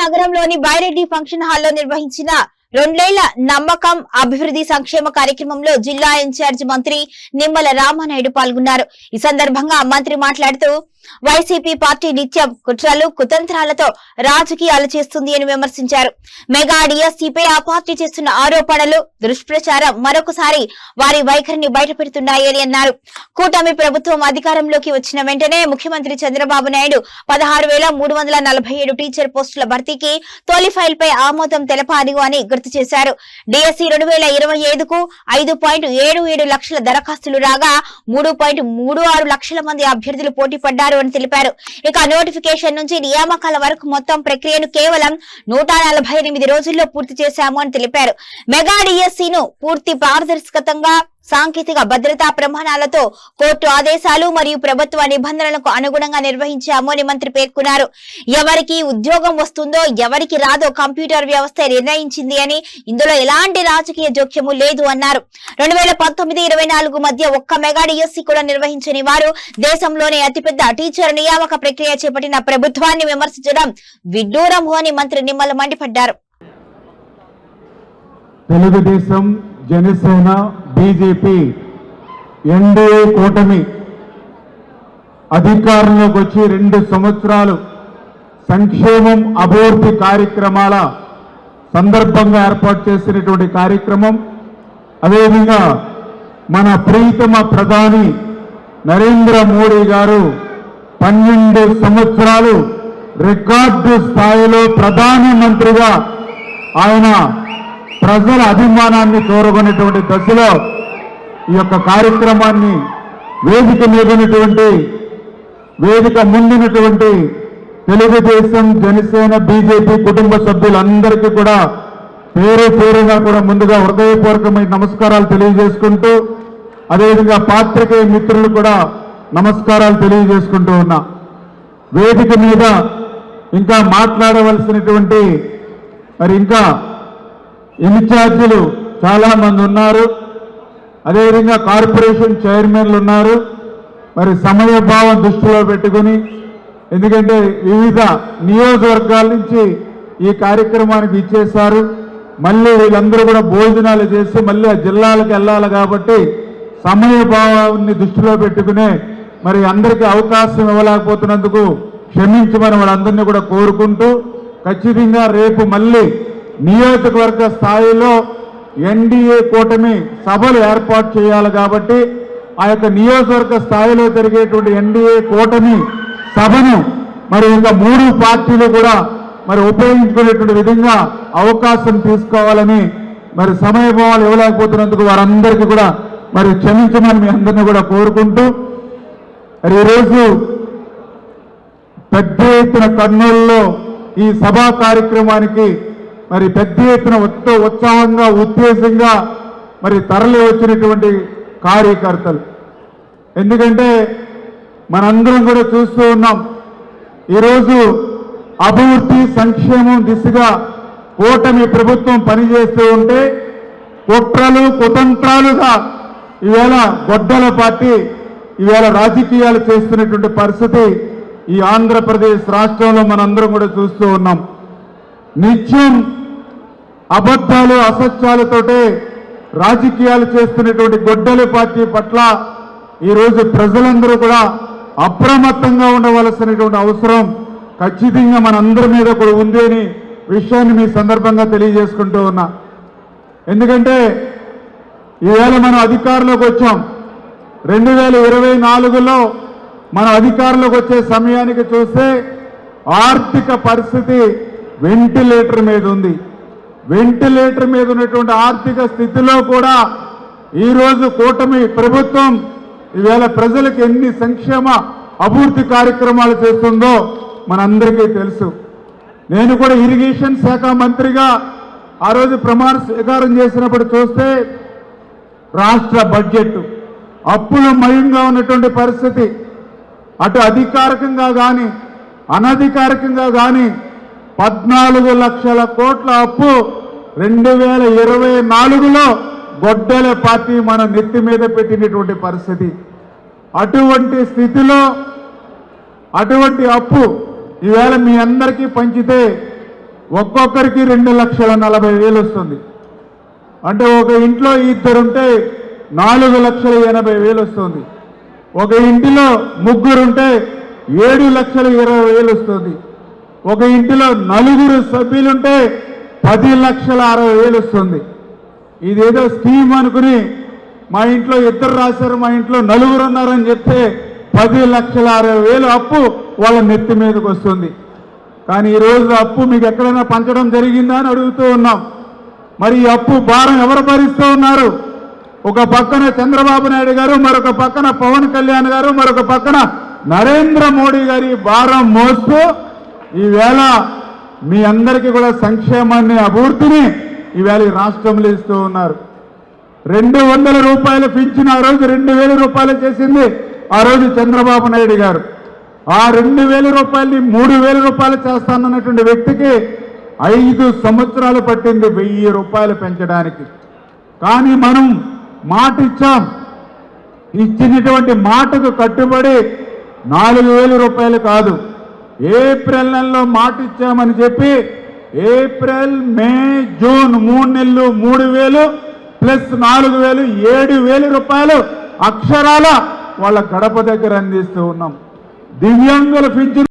నగరంలోని బైరెడ్డి ఫంక్షన్ హాల్లో నిర్వహించిన 2 ఏళ్ల నమ్మకం అభివృద్ధి సంక్షేమ కార్యక్రమంలో జిల్లా ఇన్ఛార్జ్ మంత్రి నిమ్మల రామానాయుడు పాల్గొన్నారు. ఈ సందర్భంగా మంత్రి మాట్లాడుతూ వైసీపీ పార్టీ నిత్యం కుట్రలు కుతంత్రాలతో రాజకీయాలు చేస్తుంది అని విమర్శించారు. మెగా డిఎస్సీపై ఆ పార్టీ చేస్తున్న ఆరోపణలు దుష్ప్రచారం మరొకసారి వారి వైఖరిని బయటపెడుతున్నాయని అన్నారు. కూటమి ప్రభుత్వం అధికారంలోకి వచ్చిన వెంటనే ముఖ్యమంత్రి చంద్రబాబు నాయుడు 16,347 టీచర్ పోస్టుల భర్తీకి తొలి ఫైల్ పై ఆమోదం తెలపాలి అని గుర్తు చేశారు. డిఎస్సీ 2025కు 5.77 లక్షల దరఖాస్తులు రాగా 3.36 లక్షల మంది అభ్యర్థులు పోటీ పడ్డారు అని తెలిపారు. ఇక నోటిఫికేషన్ నుంచి నియామకాల వరకు మొత్తం ప్రక్రియను కేవలం 148 రోజుల్లో పూర్తి చేశాము అని తెలిపారు. మెగా డిఎస్సీను పూర్తి పారదర్శకంగా సాంకేతిక భద్రతా ప్రమాణాలతో కోర్టు ఆదేశాలు మరియు ప్రభుత్వ నిబంధనలకు అనుగుణంగా నిర్వహించాము అని మంత్రి పేర్కొన్నారు. ఎవరికి ఉద్యోగం వస్తుందో ఎవరికి రాదో కంప్యూటర్ వ్యవస్థ నిర్ణయించింది అని, ఇందులో ఎలాంటి రాజకీయ జోక్యము లేదు అన్నారు. 2019-24 మధ్య ఒక్క మెగా డిఎస్సీ కూడా నిర్వహించని వారు దేశంలోనే అతిపెద్ద టీచర్ నియామక ప్రక్రియ చేపట్టిన ప్రభుత్వాన్ని విమర్శించడం విడ్డూరం అని మంత్రి నిమ్మల మండిపడ్డారు. తెలుగుదేశం, జనసేన, బీజేపీ ఎన్డీఏ కూటమి అధికారంలోకి వచ్చి 2 సంవత్సరాలు సంక్షేమం అభివృద్ధి కార్యక్రమాల సందర్భంగా ఏర్పాటు చేసినటువంటి కార్యక్రమం, అదేవిధంగా మన ప్రియతమ ప్రధాని నరేంద్ర మోడీ గారు 12 సంవత్సరాలు రికార్డు స్థాయిలో ప్రధానమంత్రిగా ఆయన ప్రజల అభిమానాన్ని కోరుకునేటువంటి దశలో ఈ యొక్క కార్యక్రమాన్ని వేదిక ముందున్నటువంటి తెలుగుదేశం, జనసేన, బీజేపీ కుటుంబ సభ్యులందరికీ కూడా పేరు పేరుగా కూడా ముందుగా హృదయపూర్వకమైన నమస్కారాలు తెలియజేసుకుంటూ, అదేవిధంగా పాత్రికేయ మిత్రులు కూడా నమస్కారాలు తెలియజేసుకుంటూ ఉన్నా. వేదిక మీద ఇంకా మాట్లాడవలసినటువంటి ఇంకా ఇన్ఛార్జీలు చాలా మంది ఉన్నారు. అదేవిధంగా కార్పొరేషన్ చైర్మన్లు ఉన్నారు. సమయభావం దృష్టిలో పెట్టుకుని, ఎందుకంటే వివిధ నియోజకవర్గాల నుంచి ఈ కార్యక్రమానికి ఇచ్చేశారు. మళ్ళీ వీళ్ళందరూ కూడా భోజనాలు చేసి మళ్ళీ ఆ జిల్లాలకు వెళ్ళాలి కాబట్టి సమయభావాన్ని దృష్టిలో పెట్టుకునే అందరికీ అవకాశం ఇవ్వలేకపోతున్నందుకు క్షమించమని వాళ్ళందరినీ కూడా కోరుకుంటూ, ఖచ్చితంగా రేపు మళ్ళీ నియోజకవర్గ స్థాయిలో ఎన్డీఏ కూటమి సభలు ఏర్పాటు చేయాలి కాబట్టి ఆ యొక్క నియోజకవర్గ స్థాయిలో జరిగేటువంటి ఎన్డీఏ కూటమి సభను ఇంకా 3 పార్టీలు కూడా ఉపయోగించుకునేటువంటి విధంగా అవకాశం తీసుకోవాలని సమయభావాలు ఇవ్వలేకపోతున్నందుకు వారందరికీ కూడా క్షమించమని మీ అందరినీ కూడా కోరుకుంటూ, ఈరోజు పెద్ద ఎత్తున కర్నూలులో ఈ సభా కార్యక్రమానికి పెద్ద ఎత్తున ఉత్సాహంగా ఉత్తేజంగా తరలి వచ్చినటువంటి కార్యకర్తలు, ఎందుకంటే మనందరం కూడా చూస్తూ ఉన్నాం. ఈరోజు అభివృద్ధి సంక్షేమం దిశగా కూటమి ప్రభుత్వం పనిచేస్తూ ఉంటే కుట్రలు కుతంత్రాలుగా ఈవేళ గొడ్డల పార్టీ ఈవేళ రాజకీయాలు చేస్తున్నటువంటి పరిస్థితి ఈ ఆంధ్రప్రదేశ్ రాష్ట్రంలో మనందరం కూడా చూస్తూ ఉన్నాం. నిత్యం అబద్ధాలు అసత్యాలతోటే రాజకీయాలు చేస్తున్నటువంటి గొడ్డల పార్టీ పట్ల ఈరోజు ప్రజలందరూ కూడా అప్రమత్తంగా ఉండవలసినటువంటి అవసరం ఖచ్చితంగా మనందరి మీద కూడా ఉంది అని విషయాన్ని మీ సందర్భంగా తెలియజేసుకుంటూ ఉన్నా. ఎందుకంటే ఈవేళ మనం అధికారంలోకి వచ్చాం. 2024లో మనం అధికారంలోకి వచ్చే సమయానికి చూస్తే ఆర్థిక పరిస్థితి వెంటిలేటర్ మీద ఉంది. వెంటిలేటర్ మీద ఉన్నటువంటి ఆర్థిక స్థితిలో కూడా ఈరోజు కూటమి ప్రభుత్వం ఈవేళ ప్రజలకు ఎన్ని సంక్షేమ అభివృద్ధి కార్యక్రమాలు చేస్తుందో మనందరికీ తెలుసు. నేను కూడా ఇరిగేషన్ శాఖ మంత్రిగా ఆ రోజు ప్రమాణ స్వీకారం చేసినప్పుడు చూస్తే రాష్ట్ర బడ్జెట్ అప్పుల మయంగా ఉన్నటువంటి పరిస్థితి, అటు అధికారికంగా కానీ అనధికారికంగా కానీ 14 లక్షల కోట్ల అప్పు 2024లో గొడ్డల పార్టీ మన నెత్తి మీద పెట్టినటువంటి పరిస్థితి. అటువంటి స్థితిలో అటువంటి అప్పు ఈవేళ మీ అందరికీ పంచితే ఒక్కొక్కరికి 2,40,000 వస్తుంది. అంటే ఒక ఇంట్లో ఇద్దరుంటే 4,80,000 వస్తుంది. ఒక ఇంటిలో ముగ్గురుంటే 7,20,000 వస్తుంది. ఒక ఇంటిలో 4 సభ్యులుంటే 10,60,000 వస్తుంది. ఇదేదో స్కీమ్ అనుకుని మా ఇంట్లో ఇద్దరు రాశారు, మా ఇంట్లో 4 ఉన్నారని చెప్తే 10,60,000 అప్పు వాళ్ళ నెత్తి మీదకి వస్తుంది. కానీ ఈరోజు అప్పు మీకు ఎక్కడైనా పంచడం జరిగిందా అని అడుగుతూ ఉన్నాం. మరి ఈ అప్పు భారం ఎవరు భరిస్తూ ఉన్నారు? ఒక పక్కన చంద్రబాబు నాయుడు గారు, మరొక పక్కన పవన్ కళ్యాణ్ గారు, మరొక పక్కన నరేంద్ర మోడీ గారి భారం మోస్తూ ఈవేళ మీ అందరికీ కూడా సంక్షేమాన్ని, అభివృద్ధిని ఈవేళ ఈ రాష్ట్రంలో ఇస్తూ ఉన్నారు. 200 రూపాయలు పింఛను ఆ రోజు 2,000 రూపాయలు చేసింది ఆ రోజు చంద్రబాబు నాయుడు గారు. ఆ 2,000 రూపాయలని 3,000 రూపాయలు చేస్తానన్నటువంటి వ్యక్తికి 5 సంవత్సరాలు పట్టింది 1,000 రూపాయలు పెంచడానికి. కానీ మనం మాట ఇచ్చాం. ఇచ్చినటువంటి మాటకు కట్టుబడి 4,000 రూపాయలు కాదు, ఏప్రిల్ నెలలో మాట ఇచ్చామని చెప్పి ఏప్రిల్, మే, జూన్ 3 నెలలు 3,000 ప్లస్ 4,000 7,000 రూపాయలు అక్షరాల వాళ్ళ గడప దగ్గర అందిస్తూ ఉన్నాం. దివ్యాంగుల పింఛను